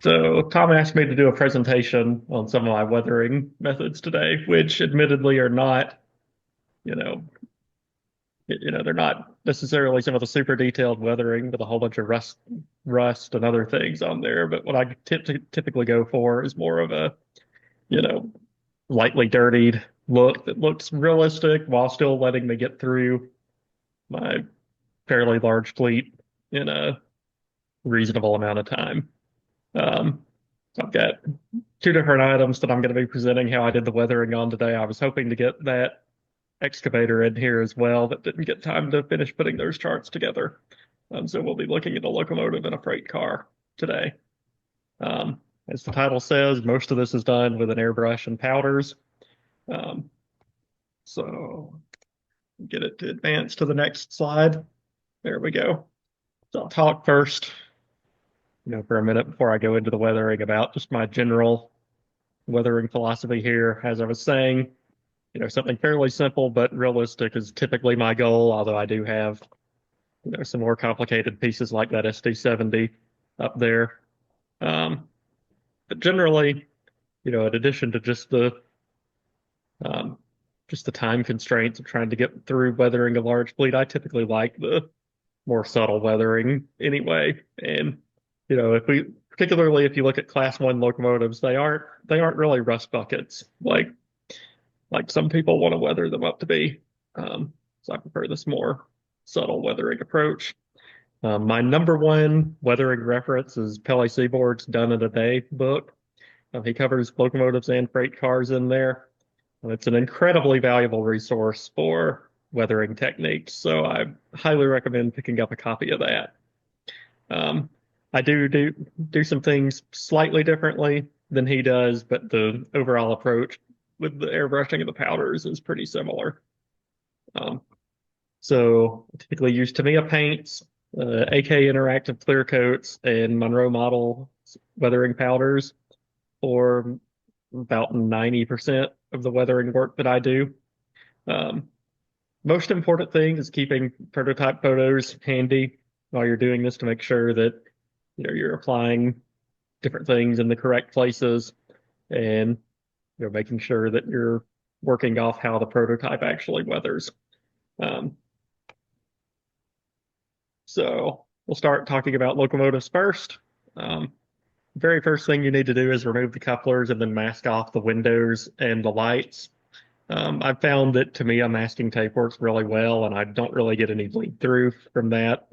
So Tom asked me to do a presentation on some of my weathering methods today, which admittedly are not, you know, they're not necessarily some of the super detailed weathering with a whole bunch of rust and other things on there. But what I typically go for is more of a, you know, lightly dirtied look that looks realistic while still letting me get through my fairly large fleet in a reasonable amount of time. Um, so I've got two different items that I'm going to be presenting how I did the weathering on today. I was hoping to get that excavator in here as well, but didn't get time to finish putting those charts together. So we'll be looking at a locomotive and a freight car today. As the title says, most of this is done with an airbrush and powders. Um, so get it to advance to the next slide. There we go. So I'll talk first, for a minute before I go into the weathering about just my general weathering philosophy here. As I was saying, something fairly simple but realistic is typically my goal, although I do have, some more complicated pieces like that SD70 up there. But generally, in addition to um, just the time constraints of trying to get through weathering a large fleet, I typically like the more subtle weathering anyway. And, particularly if you look at class one locomotives, they aren't really rust buckets like some people want to weather them up to be. So I prefer this more subtle weathering approach. My number one weathering reference is Pele Seaboard's Done in a Day book. He covers locomotives and freight cars in there. It's an incredibly valuable resource for weathering techniques, so I highly recommend picking up a copy of that. Um, I do some things slightly differently than he does, but the overall approach with the airbrushing of the powders is pretty similar. Um, so I typically use Tamiya paints, AK Interactive clear coats, and Monroe Model weathering powders for about 90% of the weathering work that I do. Um, Most important thing is keeping prototype photos handy while you're doing this to make sure that you're applying different things in the correct places and making sure that you're working off how the prototype actually weathers. Um, so we'll start talking about locomotives first. Very first thing you need to do is remove the couplers and then mask off the windows and the lights. I've found that Tamiya masking tape works really well, and I don't really get any bleed through from that.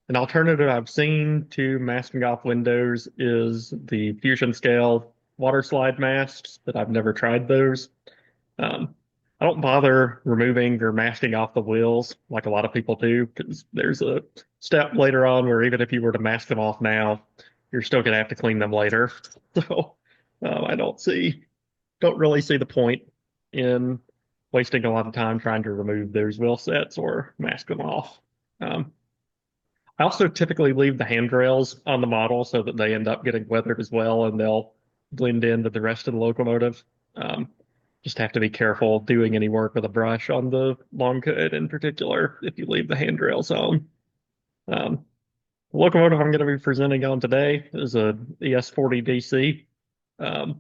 An alternative I've seen to masking off windows is the Fusion Scale water slide masks, but I've never tried those. Um, I don't bother removing or masking off the wheels like a lot of people do, because there's a step later on where even if you were to mask them off now, you're still going to have to clean them later. So I don't really see the point in wasting a lot of time trying to remove those wheel sets or mask them off. Um, I also typically leave the handrails on the model so that they end up getting weathered as well and they'll blend into the rest of the locomotive. Um, just have to be careful doing any work with a brush on the long hood in particular if you leave the handrails on. Um, the locomotive I'm going to be presenting on today is a ES40 DC. Um,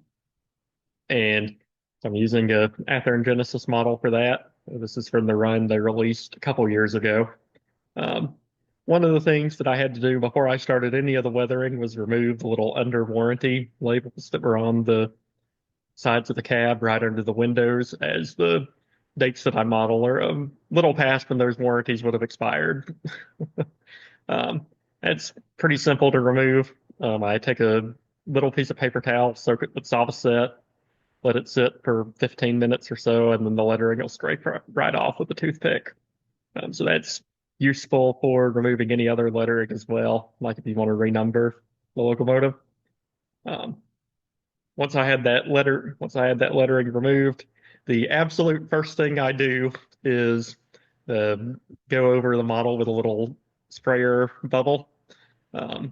and I'm using a Athearn Genesis model for that. This is from the run they released a couple years ago. Um, One of the things that I had to do before I started any of the weathering was remove the little under warranty labels that were on the sides of the cab right under the windows, as the dates that I model are a little past when those warranties would have expired. It's pretty simple to remove. I take a little piece of paper towel, soak it with Sovaset, let it sit for 15 minutes or so, and then the lettering will scrape right off with a toothpick. So that's useful for removing any other lettering as well, like if you want to renumber the locomotive. Um, once I had that lettering removed, the absolute first thing I do is uh, go over the model with a little sprayer bubble, and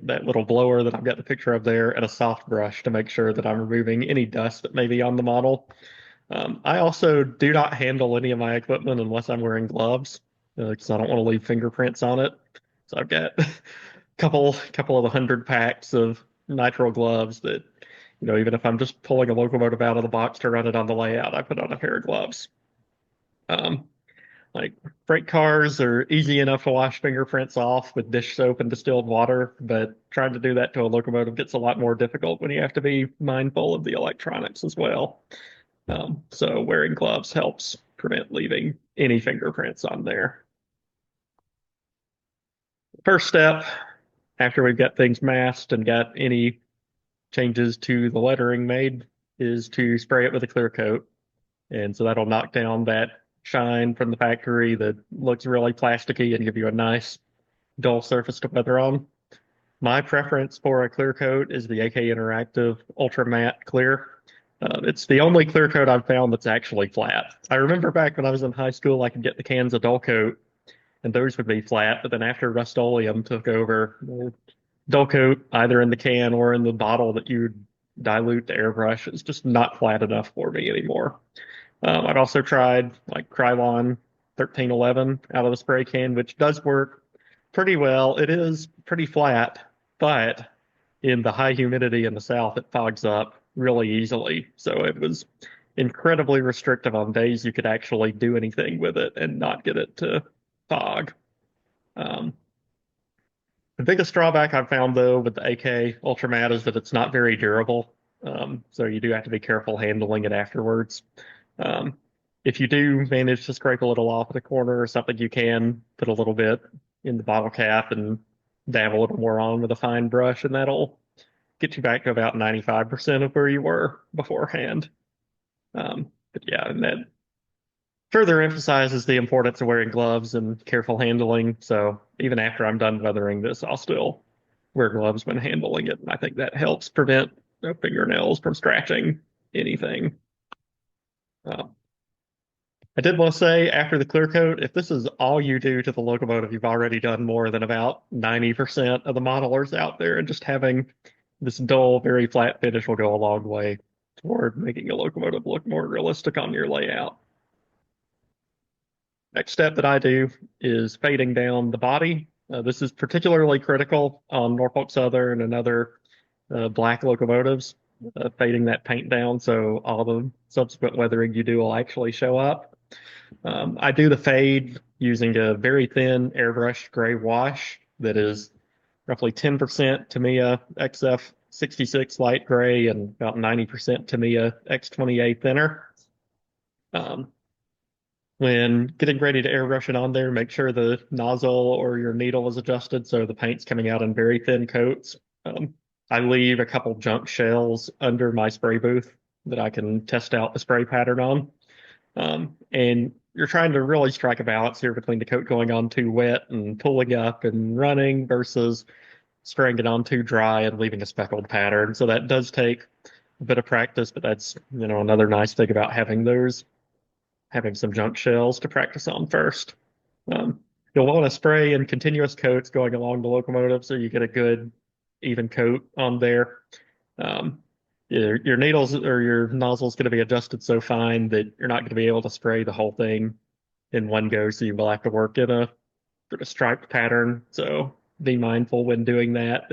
that little blower that I've got the picture of there, and a soft brush to make sure that I'm removing any dust that may be on the model. I also do not handle any of my equipment unless I'm wearing gloves, because I don't want to leave fingerprints on it. So I've got a couple of the 100 packs of nitrile gloves that, even if I'm just pulling a locomotive out of the box to run it on the layout, I put on a pair of gloves. Um, like freight cars are easy enough to wash fingerprints off with dish soap and distilled water, but trying to do that to a locomotive gets a lot more difficult when you have to be mindful of the electronics as well. So wearing gloves helps prevent leaving any fingerprints on there. First step, after we've got things masked and got any changes to the lettering made, is to spray it with a clear coat. And so that'll knock down that shine from the factory that looks really plasticky and give you a nice dull surface to weather on. My preference for a clear coat is the AK Interactive Ultra Matte Clear. It's the only clear coat I've found that's actually flat. I remember back when I was in high school, I could get the cans of dull coat, and those would be flat. But then after Rust-Oleum took over, dull coat, either in the can or in the bottle that you dilute to airbrush, is just not flat enough for me anymore. I've also tried like Krylon 1311 out of the spray can, which does work pretty well. It is pretty flat, but in the high humidity in the south, it fogs up really easily. So it was incredibly restrictive on days you could actually do anything with it and not get it to fog. Um, the biggest drawback I've found though with the AK Ultra Matte is that it's not very durable. So you do have to be careful handling it afterwards. Um, if you do manage to scrape a little off at a corner or something, you can put a little bit in the bottle cap and dab a little more on with a fine brush, and that'll get you back to about 95% of where you were beforehand. But yeah, and that further emphasizes the importance of wearing gloves and careful handling. So even after I'm done weathering this, I'll still wear gloves when handling it. And I think that helps prevent fingernails from scratching anything. Uh, I did want to say after the clear coat, if this is all you do to the locomotive, you've already done more than about 90% of the modelers out there. And just having this dull, very flat finish will go a long way toward making a locomotive look more realistic on your layout. Next step that I do is fading down the body. This is particularly critical on Norfolk Southern and other black locomotives, fading that paint down so all the subsequent weathering you do will actually show up. I do the fade using a very thin airbrush gray wash that is roughly 10% Tamiya XF66 light gray and about 90% Tamiya X28 thinner. Um, when getting ready to airbrush it on there, make sure the nozzle or your needle is adjusted so the paint's coming out in very thin coats. I leave a couple junk shells under my spray booth that I can test out the spray pattern on. And you're trying to really strike a balance here between the coat going on too wet and pulling up and running versus spraying it on too dry and leaving a speckled pattern. So that does take a bit of practice, but that's, another nice thing about having some junk shells to practice on first. Um, you'll want to spray in continuous coats going along the locomotive so you get a good even coat on there. Um, your needles or your nozzle is going to be adjusted so fine that you're not going to be able to spray the whole thing in one go, so you will have to work in a sort of striped pattern. So be mindful when doing that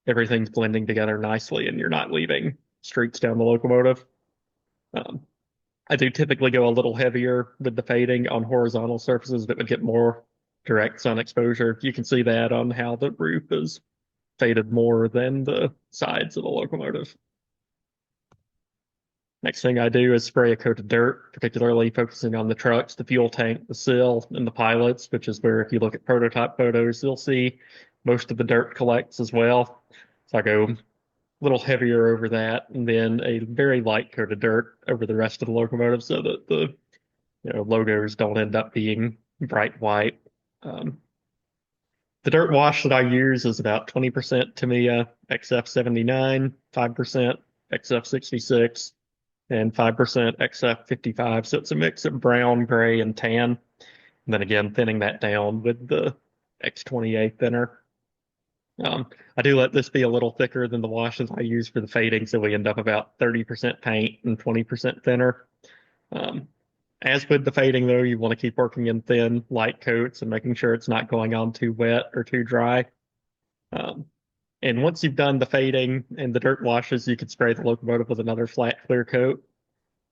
everything's blending together nicely and you're not leaving streaks down the locomotive. Um, I do typically go a little heavier with the fading on horizontal surfaces that would get more direct sun exposure. You can see that on how the roof is faded more than the sides of the locomotive. Next thing I do is spray a coat of dirt, particularly focusing on the trucks, the fuel tank, the sill, and the pilots, which is where if you look at prototype photos, you'll see most of the dirt collects as well. So I go a little heavier over that, and then a very light coat of dirt over the rest of the locomotive so that the logos don't end up being bright white. Um, the dirt wash that I use is about 20% Tamiya XF79, 5% XF66, and 5% XF55. So it's a mix of brown, gray, and tan. And then again, thinning that down with the X28 thinner. I do let this be a little thicker than the washes I use for the fading, so we end up about 30% paint and 20% thinner. Um, as with the fading, though, you want to keep working in thin, light coats and making sure it's not going on too wet or too dry. Um, And once you've done the fading and the dirt washes, you can spray the locomotive with another flat clear coat.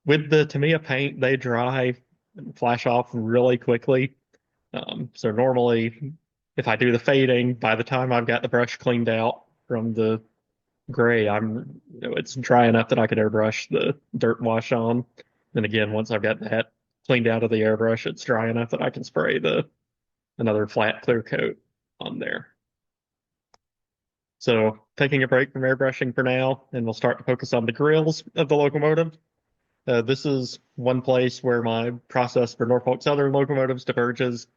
With the Tamiya paint, they dry and flash off really quickly. So normally, if I do the fading, by the time I've got the brush cleaned out from the gray, it's dry enough that I could airbrush the dirt wash on. And again, once I've got that cleaned out of the airbrush, it's dry enough that I can spray the another flat clear coat on there. So taking a break from airbrushing for now, and we'll start to focus on the grills of the locomotive. This is one place where my process for Norfolk Southern locomotives diverges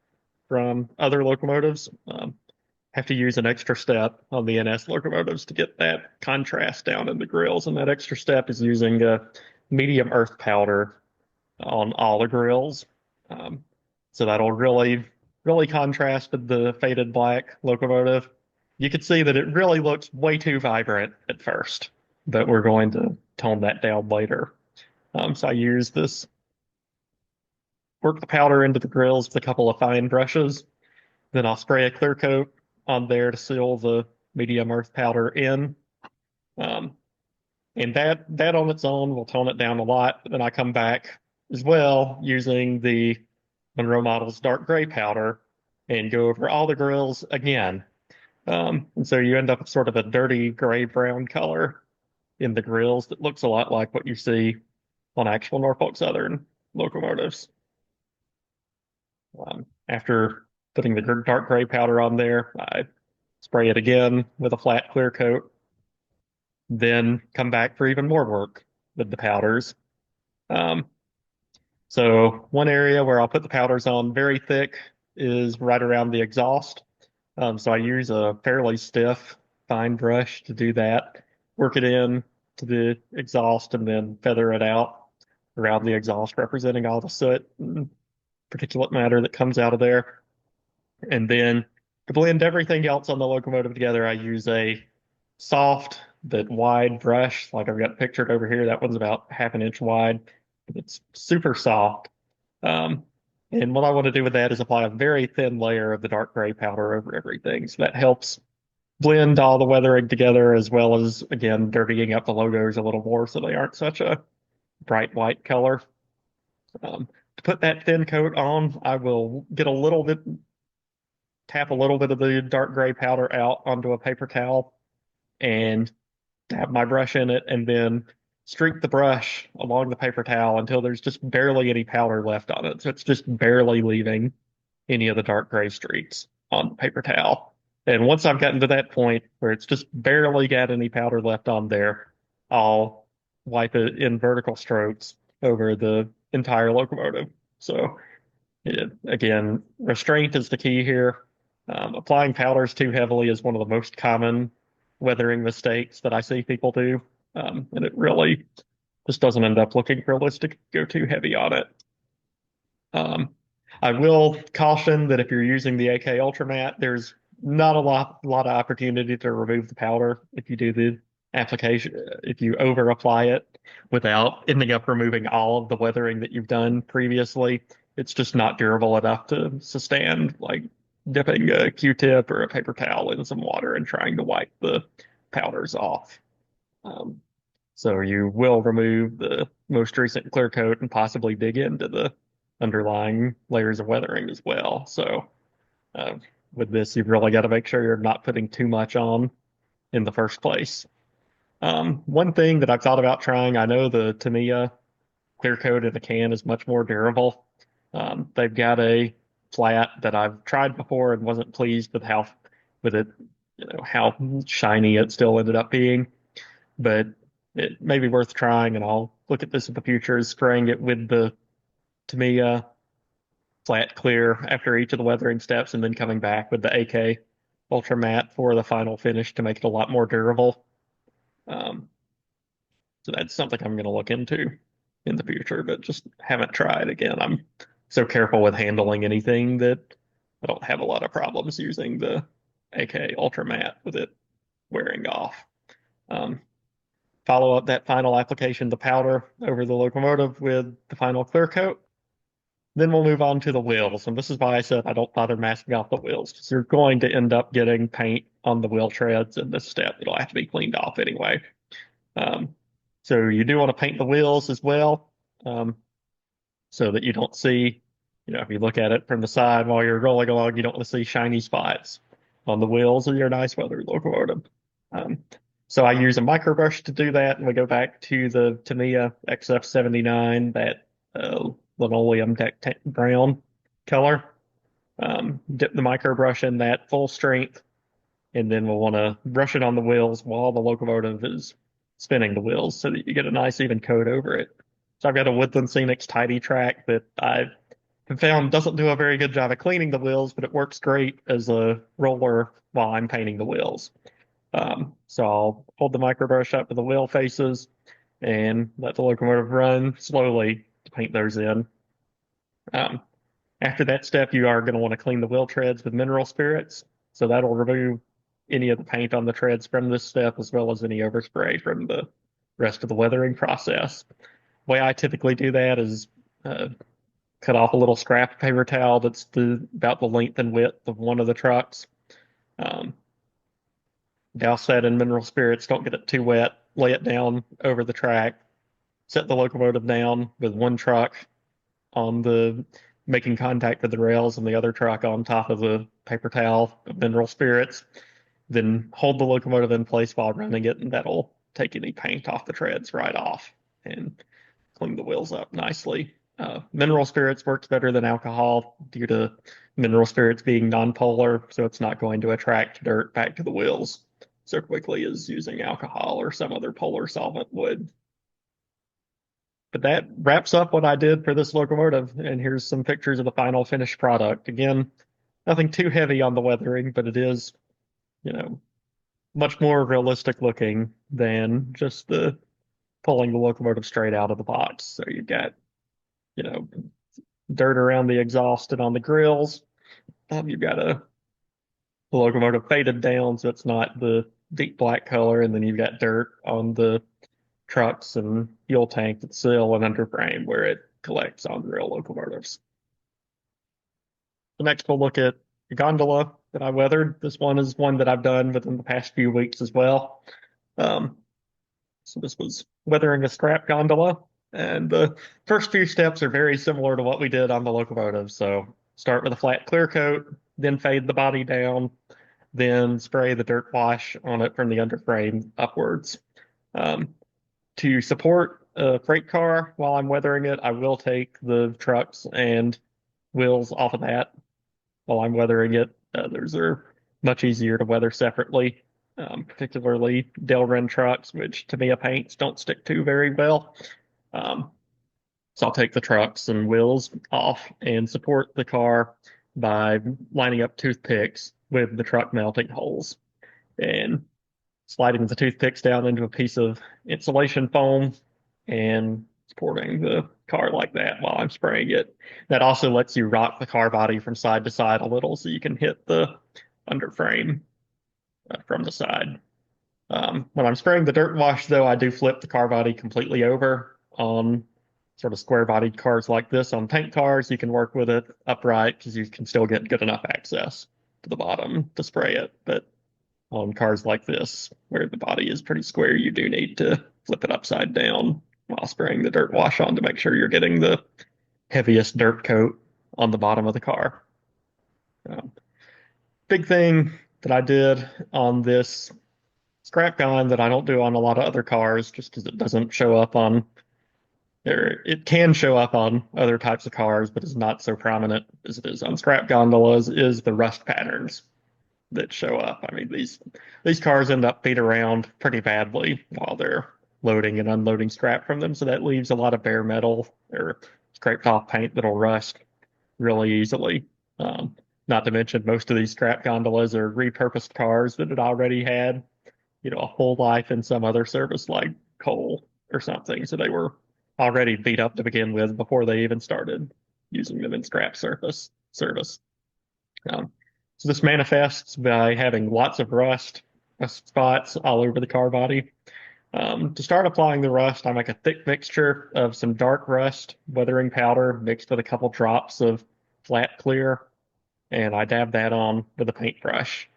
from other locomotives. Have to use an extra step on the NS locomotives to get that contrast down in the grills, and that extra step is using a medium earth powder on all the grills. Um, so that'll really contrast with the faded black locomotive. You can see that it really looks way too vibrant at first, but we're going to tone that down later. So I use this, work the powder into the grills with a couple of fine brushes. Then I'll spray a clear coat on there to seal the medium earth powder in. Um, and that on its own will tone it down a lot. Then I come back as well using the Monroe Models dark gray powder and go over all the grills again. And so you end up with sort of a dirty gray brown color in the grills that looks a lot like what you see on actual Norfolk Southern locomotives. After putting the dark gray powder on there, I spray it again with a flat clear coat, then come back for even more work with the powders. Um, so one area where I'll put the powders on very thick is right around the exhaust. So I use a fairly stiff fine brush to do that, work it in to the exhaust and then feather it out around the exhaust, representing all the soot and particulate matter that comes out of there. And then to blend everything else on the locomotive together, I use a soft but wide brush, like I've got pictured over here. That one's about half an inch wide. It's super soft. Um, and what I want to do with that is apply a very thin layer of the dark gray powder over everything. So that helps blend all the weathering together as well as, again, dirtying up the logos a little more so they aren't such a bright white color. To put that thin coat on, I will get a little bit, tap a little bit of the dark gray powder out onto a paper towel and have my brush in it and then streak the brush along the paper towel until there's just barely any powder left on it. So it's just barely leaving any of the dark gray streaks on the paper towel. And once I've gotten to that point where it's just barely got any powder left on there, I'll wipe it in vertical strokes over the entire locomotive. So again, restraint is the key here. Applying powders too heavily is one of the most common weathering mistakes that I see people do. And it really just doesn't end up looking realistic. Go too heavy on it. Um, I will caution that if you're using the AK Ultramat, there's not a lot of opportunity to remove the powder if you do the application, if you over apply it without ending up removing all of the weathering that you've done previously. It's just not durable enough to sustain like dipping a Q-tip or a paper towel in some water and trying to wipe the powders off. Um, so you will remove the most recent clear coat and possibly dig into the underlying layers of weathering as well. So uh, with this, you've really got to make sure you're not putting too much on in the first place. One thing that I've thought about trying, I know the Tamiya clear coat in a can is much more durable. They've got a flat that I've tried before and wasn't pleased with with it, how shiny it still ended up being. But it may be worth trying, and I'll look at this in the future as spraying it with the Tamiya flat clear after each of the weathering steps, and then coming back with the AK Ultra Matte for the final finish to make it a lot more durable. Um, so that's something I'm going to look into in the future, but just haven't tried. Again, I'm so careful with handling anything that I don't have a lot of problems using the AK Ultra Matte with it wearing off. Um, Follow up that final application, the powder over the locomotive with the final clear coat. Then we'll move on to the wheels. And this is why I said I don't bother masking off the wheels, because you're going to end up getting paint on the wheel treads in this step. It'll have to be cleaned off anyway. Um, so you do want to paint the wheels as well, so that you don't see, if you look at it from the side while you're rolling along, you don't want to see shiny spots on the wheels of your nice weather locomotive. Um, so I use a microbrush to do that, and we go back to the Tamiya XF79, that linoleum brown color. Dip the microbrush in that full strength, and then we'll want to brush it on the wheels while the locomotive is spinning the wheels so that you get a nice even coat over it. So I've got a Woodland Scenics tidy track that I have found doesn't do a very good job of cleaning the wheels, but it works great as a roller while I'm painting the wheels. So I'll hold the microbrush up to the wheel faces and let the locomotive run slowly to paint those in. Um, After that step, you are going to want to clean the wheel treads with mineral spirits. So that'll remove any of the paint on the treads from this step, as well as any overspray from the rest of the weathering process. The way I typically do that is cut off a little scrap paper towel that's about the length and width of one of the trucks. Um, Douse that in mineral spirits, don't get it too wet, lay it down over the track, set the locomotive down with one truck on the making contact with the rails and the other truck on top of the paper towel of mineral spirits. Then hold the locomotive in place while running it, and that'll take any paint off the treads right off and clean the wheels up nicely. Mineral spirits works better than alcohol due to mineral spirits being nonpolar, so it's not going to attract dirt back to the wheels so quickly as using alcohol or some other polar solvent would. But that wraps up what I did for this locomotive, and here's some pictures of the final finished product. Again, nothing too heavy on the weathering, but it is, you know, much more realistic looking than just the pulling the locomotive straight out of the box. So you've got, you know, dirt around the exhaust and on the grills. You've got the locomotive faded down, so it's not the deep black color, and then you've got dirt on the trucks and fuel tank that's sill and underframe where it collects on real locomotives. The next we'll look at the gondola that I weathered. This one is one that I've done within the past few weeks as well. Um, so this was weathering a scrap gondola, and the first few steps are very similar to what we did on the locomotive. So start with a flat clear coat, then fade the body down, then spray the dirt wash on it from the underframe upwards. To support a freight car while I'm weathering it, I will take the trucks and wheels off of that while I'm weathering it. Those are much easier to weather separately, particularly Delrin trucks, which Tamiya paints don't stick to very well. So I'll take the trucks and wheels off and support the car by lining up toothpicks with the truck mounting holes and sliding the toothpicks down into a piece of insulation foam and supporting the car like that while I'm spraying it. That also lets you rock the car body from side to side a little so you can hit the underframe from the side. When I'm spraying the dirt wash, though, I do flip the car body completely over on sort of square bodied cars like this. On tank cars, you can work with it upright because you can still get good enough access to the bottom to spray it. But on cars like this, where the body is pretty square, you do need to flip it upside down while spraying the dirt wash on to make sure you're getting the heaviest dirt coat on the bottom of the car. Big thing that I did on this scrap gun that I don't do on a lot of other cars just because it doesn't show up on, or it can show up on other types of cars, but is not so prominent as it is on scrap gondolas, is the rust patterns that show up. I mean, these cars end up beat around pretty badly while they're loading and unloading scrap from them, so that leaves a lot of bare metal or scraped off paint that'll rust really easily. Not to mention, most of these scrap gondolas are repurposed cars that had already had, a whole life in some other service like coal or something, so they were already beat up to begin with before they even started using them in scrap service. Um, so this manifests by having lots of rust spots all over the car body. To start applying the rust, I make a thick mixture of some dark rust weathering powder mixed with a couple drops of flat clear, and I dab that on with a paintbrush.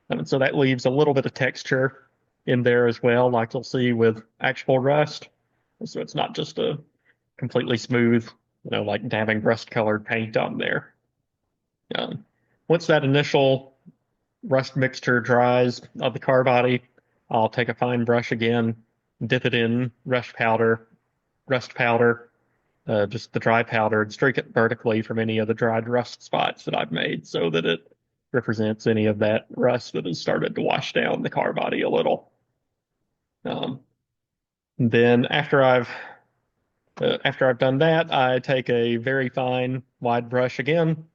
And so that leaves a little bit of texture in there as well, like you'll see with actual rust. So it's not just a completely smooth, like dabbing rust-colored paint on there. Um, Once that initial rust mixture dries of the car body, I'll take a fine brush again, dip it in rust powder, just the dry powder, and streak it vertically from any of the dried rust spots that I've made so that it represents any of that rust that has started to wash down the car body a little. Um, then after I've done that, I take a very fine wide brush again,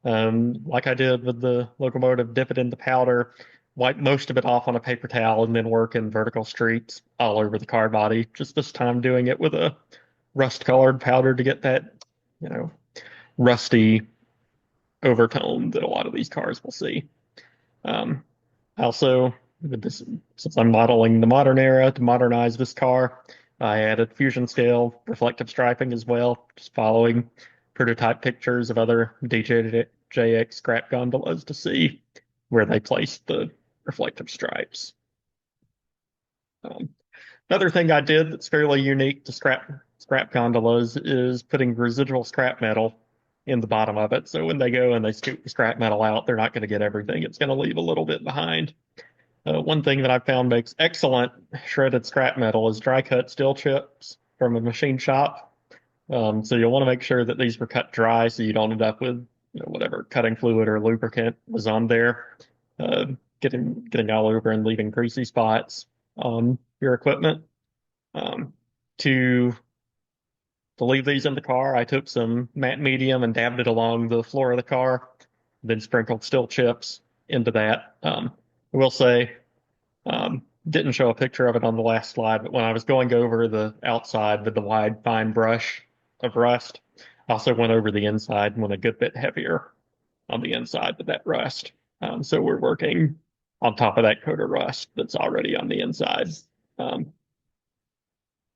like I did with the locomotive, dip it in the powder, wipe most of it off on a paper towel, and then work in vertical streaks all over the car body. Just this time doing it with a rust-colored powder to get that, you know, rusty overtone that a lot of these cars will see. Um, Also, with this, since I'm modeling the modern era to modernize this car, I added fusion scale reflective striping as well, just following prototype pictures of other DJX scrap gondolas to see where they placed the reflective stripes. Um, Another thing I did that's fairly unique to scrap gondolas is putting residual scrap metal in the bottom of it. So when they go and they scoop the scrap metal out, they're not going to get everything. It's going to leave a little bit behind. One thing that I found makes excellent shredded scrap metal is dry cut steel chips from a machine shop. So you'll want to make sure that these were cut dry so you don't end up with whatever cutting fluid or lubricant was on there, uh, getting all over and leaving greasy spots on your equipment. Um, to to leave these in the car, I took some matte medium and dabbed it along the floor of the car, then sprinkled steel chips into that. I will say didn't show a picture of it on the last slide, but when I was going over the outside with the wide, fine brush of rust, I also went over the inside and went a good bit heavier on the inside with that rust. So we're working on top of that coat of rust that's already on the inside. Um,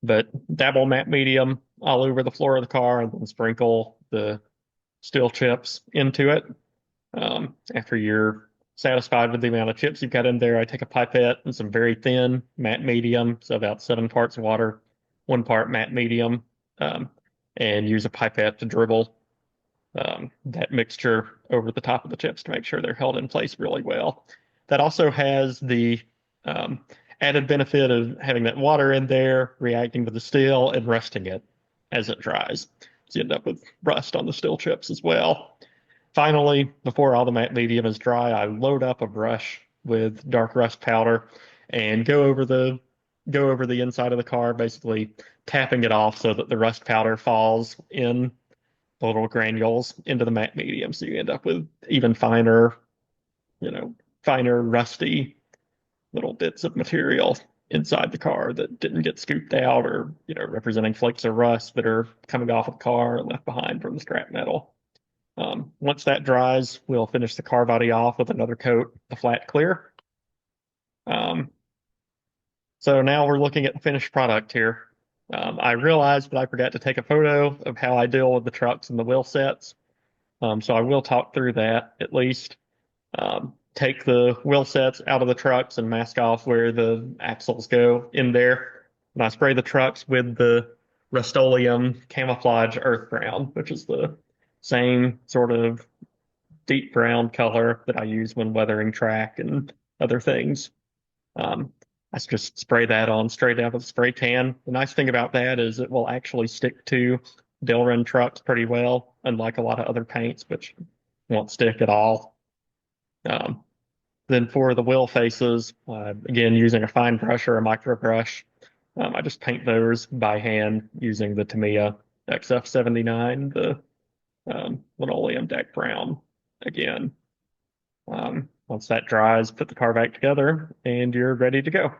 but dabble matte medium all over the floor of the car and then sprinkle the steel chips into it. After you're satisfied with the amount of chips you've got in there, I take a pipette and some very thin matte medium, so about 7 parts water, 1 part matte medium, um, and use a pipette to dribble that mixture over the top of the chips to make sure they're held in place really well. That also has the um, added benefit of having that water in there, reacting with the steel and rusting it as it dries. So you end up with rust on the steel chips as well. Finally, before all the matte medium is dry, I load up a brush with dark rust powder and go over the inside of the car, basically tapping it off so that the rust powder falls in the little granules into the matte medium. So you end up with even finer, you know, finer rusty little bits of material inside the car that didn't get scooped out or, representing flakes of rust that are coming off of the car and left behind from the scrap metal. Once that dries, we'll finish the car body off with another coat of flat clear. Um, so now we're looking at the finished product here. I realized that I forgot to take a photo of how I deal with the trucks and the wheel sets. So I will talk through that at least. Take the wheel sets out of the trucks and mask off where the axles go in there. And I spray the trucks with the Rust-Oleum camouflage earth brown, which is the same sort of deep brown color that I use when weathering track and other things. Um, I just spray that on straight out of the spray can. The nice thing about that is it will actually stick to Delrin trucks pretty well, unlike a lot of other paints, which won't stick at all. Um, then for the wheel faces, again, using a fine brush or a micro brush, I just paint those by hand using the Tamiya XF79, the linoleum deck brown again. Once that dries, put the car back together and you're ready to go.